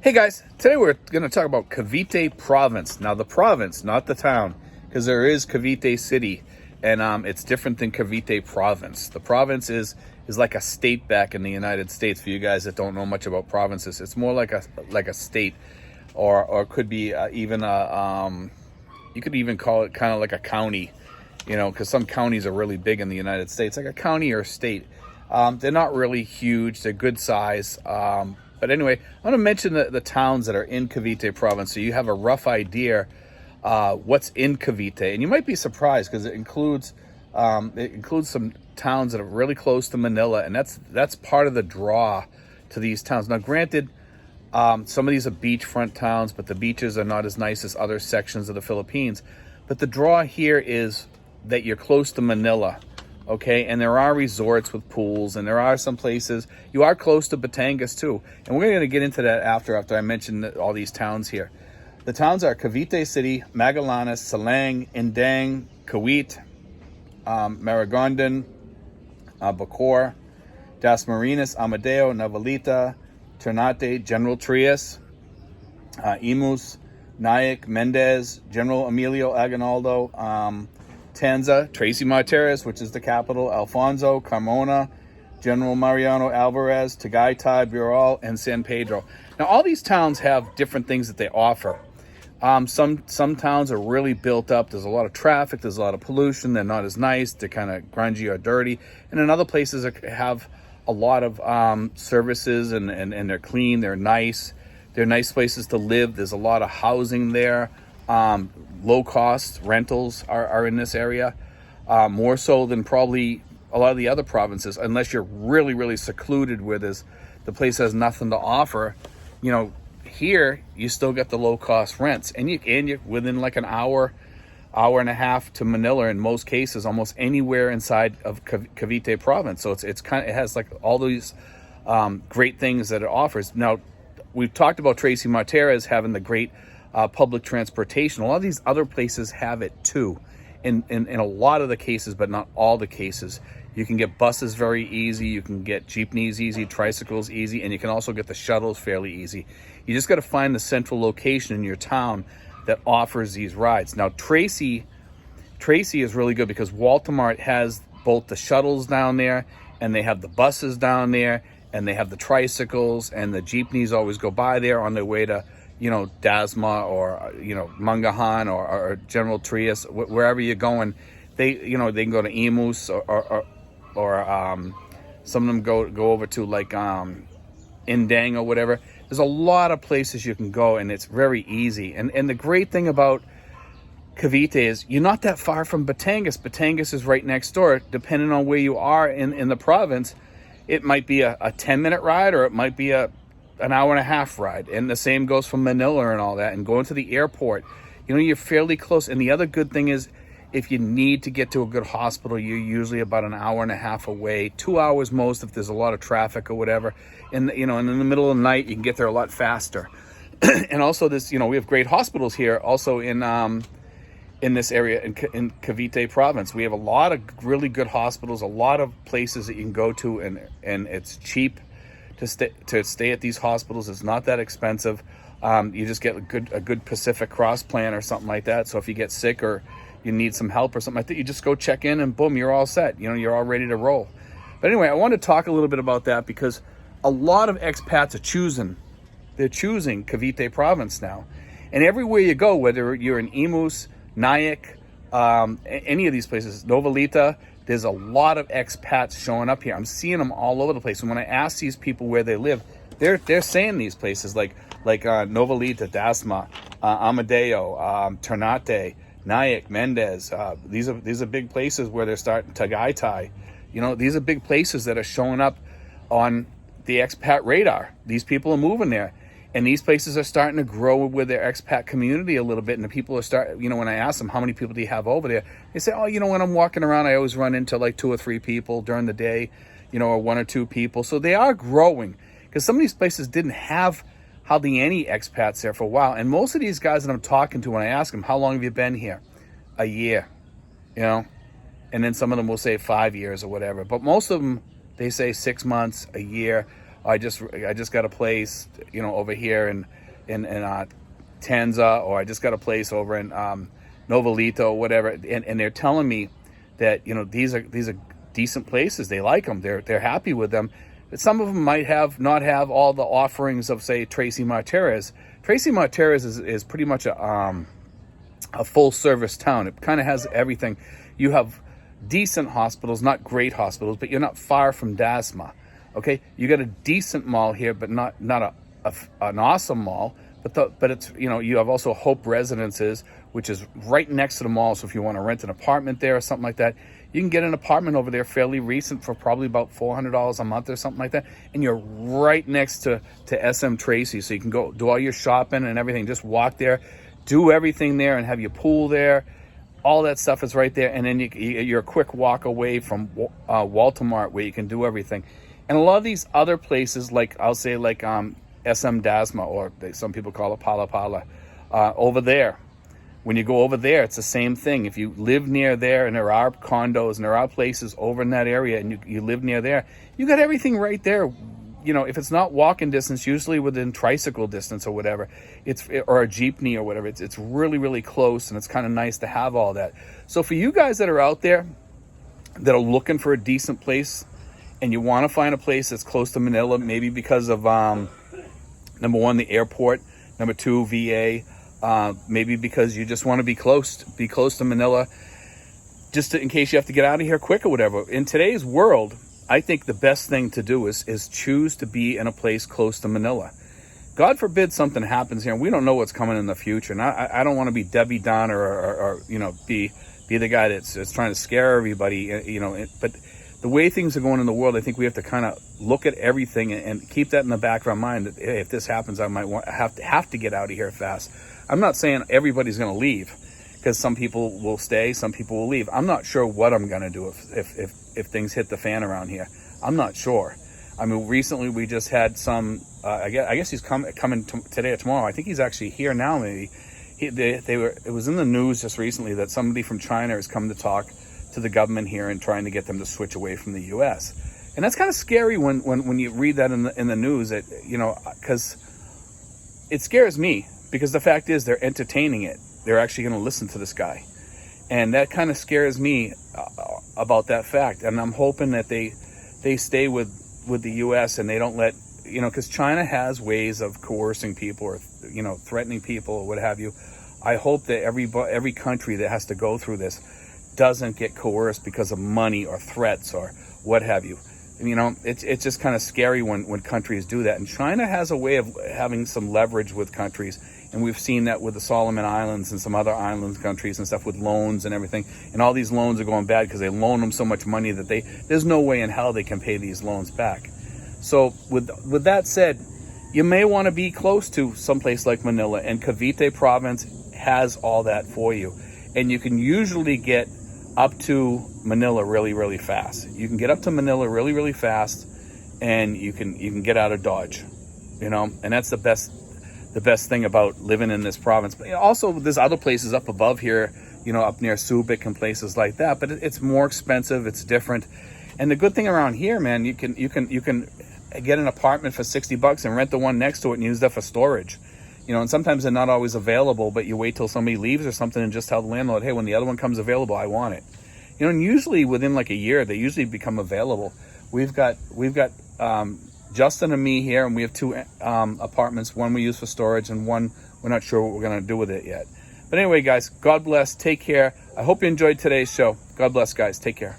Hey guys, today we're going to talk about Cavite Province. Now the province, not the town, because there is Cavite City, and it's different than Cavite Province. The province is like a state back in the United States. For you guys that don't know much about provinces, it's more like a state, or it could be even you could even call it kind of like a county, because some counties are really big in the United States, like a county or a state. They're not really huge. They're good size. But anyway, I want to mention the towns that are in Cavite Province so you have a rough idea what's in Cavite. And you might be surprised because it includes some towns that are really close to Manila, and that's part of the draw to these towns. Now, granted, some of these are beachfront towns, but the beaches are not as nice as other sections of the Philippines. But the draw here is that you're close to Manila. Okay, and there are resorts with pools, and there are some places. You are close to Batangas too, and we're going to get into that after I mention all these towns here. The towns are Cavite City, Magallanes, Salang, Indang, Kawit, Maragondon, Bacoor, Dasmariñas, Amadeo, Navalita, Ternate, General Trias, Imus, Nyack, Mendez, General Emilio Aguinaldo, Tanza, Tracy Martirez, which is the capital, Alfonso, Carmona, General Mariano Alvarez, Tagaytay, Burol, and San Pedro. Now, all these towns have different things that they offer. Some towns are really built up. There's a lot of traffic. There's a lot of pollution. They're not as nice. They're kind of grungy or dirty. And then other places have a lot of services, and they're clean. They're nice. They're nice places to live. There's a lot of housing there. Low-cost rentals are in this area, more so than probably a lot of the other provinces, unless you're really, really secluded where the place has nothing to offer. Here you still get the low-cost rents, and you're within like an hour and a half to Manila in most cases, almost anywhere inside of Cavite Province. So it has like all these great things that it offers. Now, we've talked about Tracy Martirez having the great public transportation. A lot of these other places have it too, in a lot of the cases, but not all the cases. You can get buses very easy, you can get jeepneys easy, tricycles easy, and you can also get the shuttles fairly easy. You just got to find the central location in your town that offers these rides. Now, Tracy is really good because Walmart has both the shuttles down there, and they have the buses down there, and they have the tricycles, and the jeepneys always go by there on their way to Dasma or, Mangahan or General Trias, wherever you're going. They can go to Imus or some of them go over to like Indang or whatever. There's a lot of places you can go, and it's very easy. And the great thing about Cavite is you're not that far from Batangas. Batangas is right next door. Depending on where you are in the province, it might be a 10-minute ride, or it might be an hour and a half ride. And the same goes from Manila and all that. And going to the airport, you're fairly close. And the other good thing is, if you need to get to a good hospital, you're usually about an hour and a half away, 2 hours most if there's a lot of traffic or whatever. And and in the middle of the night, you can get there a lot faster. And also we have great hospitals here also in this area in Cavite Province. We have a lot of really good hospitals, a lot of places that you can go to, and it's cheap to stay at these hospitals. It's not that expensive. You just get a good Pacific Cross plan or something like that. So if you get sick or you need some help or something like that, you just go check in, and boom, you're all set. You're all ready to roll. But anyway, I want to talk a little bit about that because a lot of expats are choosing Cavite Province now. And everywhere you go, whether you're in Imus, Nyack, any of these places, Novalita, there's a lot of expats showing up here. I'm seeing them all over the place. And when I ask these people where they live, they're saying these places like Novalita, Dasma, Amadeo, Ternate, Nyack, Mendez. These are big places where they're starting. Tagaytay. These are big places that are showing up on the expat radar. These people are moving there. And these places are starting to grow with their expat community a little bit. And the people are when I ask them, how many people do you have over there? They say, when I'm walking around, I always run into like 2 or 3 people during the day, or 1 or 2 people. So they are growing because some of these places didn't have hardly any expats there for a while. And most of these guys that I'm talking to, when I ask them, how long have you been here? A year, And then some of them will say 5 years or whatever. But most of them, they say 6 months, a year. I just got a place, over here in Tanza, or I just got a place over in Novalito or whatever, and they're telling me that these are decent places. They like them. They're happy with them. But some of them might not have all the offerings of, say, Tracy Martirez. Tracy Martirez is pretty much a full service town. It kind of has everything. You have decent hospitals, not great hospitals, but you're not far from Dasma. Okay, you got a decent mall here, but not an awesome mall. But it's you have also Hope Residences, which is right next to the mall. So if you want to rent an apartment there or something like that, you can get an apartment over there fairly recent for probably about $400 a month or something like that. And you're right next to SM Tracy, so you can go do all your shopping and everything. Just walk there, do everything there, and have your pool there. All that stuff is right there. And then you're a quick walk away from Walmart, where you can do everything. And a lot of these other places, like I'll say, like SM Dasma, or some people call it Pala Pala, over there. When you go over there, it's the same thing. If you live near there, and there are condos and there are places over in that area, and you live near there, you got everything right there. If it's not walking distance, usually within tricycle distance or whatever, or a jeepney or whatever, it's really, really close, and it's kind of nice to have all that. So for you guys that are out there that are looking for a decent place, and you want to find a place that's close to Manila, maybe because of number one, the airport, number two, VA, maybe because you just want to be close to Manila, just in case you have to get out of here quick or whatever. In today's world, I think the best thing to do is choose to be in a place close to Manila. God forbid something happens here, and we don't know what's coming in the future. And I don't want to be Debbie Downer or be the guy that's trying to scare everybody, but the way things are going in the world, I think we have to kind of look at everything and keep that in the back of our mind that, hey, if this happens, I might have to get out of here fast. I'm not saying everybody's going to leave, because some people will stay, some people will leave. I'm not sure what I'm going to do if things hit the fan around here. I'm not sure. I mean, recently we just had some. I guess he's coming today or tomorrow. I think he's actually here now. Maybe it was in the news just recently that somebody from China has come to talk to the government here and trying to get them to switch away from the U.S. And that's kind of scary when you read that in the news, that because it scares me, because the fact is they're entertaining it. They're actually going to listen to this guy, and that kind of scares me about that fact. And I'm hoping that they stay with the U.S. and they don't let because China has ways of coercing people or threatening people or what have you. I hope that every country that has to go through this doesn't get coerced because of money or threats or what have you. It's just kind of scary when countries do that. And China has a way of having some leverage with countries. And we've seen that with the Solomon Islands and some other island countries and stuff, with loans and everything. And all these loans are going bad because they loan them so much money that there's no way in hell they can pay these loans back. So with that said, you may want to be close to someplace like Manila, and Cavite Province has all that for you. And you can usually get up to Manila really, really fast. You can get up to Manila really, really fast, and you can get out of Dodge, and that's the best thing about living in this province. But also there's other places up above here, up near Subic and places like that, but it's more expensive, it's different. And the good thing around here, man, you can get an apartment for $60 and rent the one next to it and use that for storage. And sometimes they're not always available, but you wait till somebody leaves or something and just tell the landlord, hey, when the other one comes available, I want it. And usually within like a year, they usually become available. We've got Justin and me here, and we have two apartments. One we use for storage, and one we're not sure what we're going to do with it yet. But anyway, guys, God bless. Take care. I hope you enjoyed today's show. God bless, guys. Take care.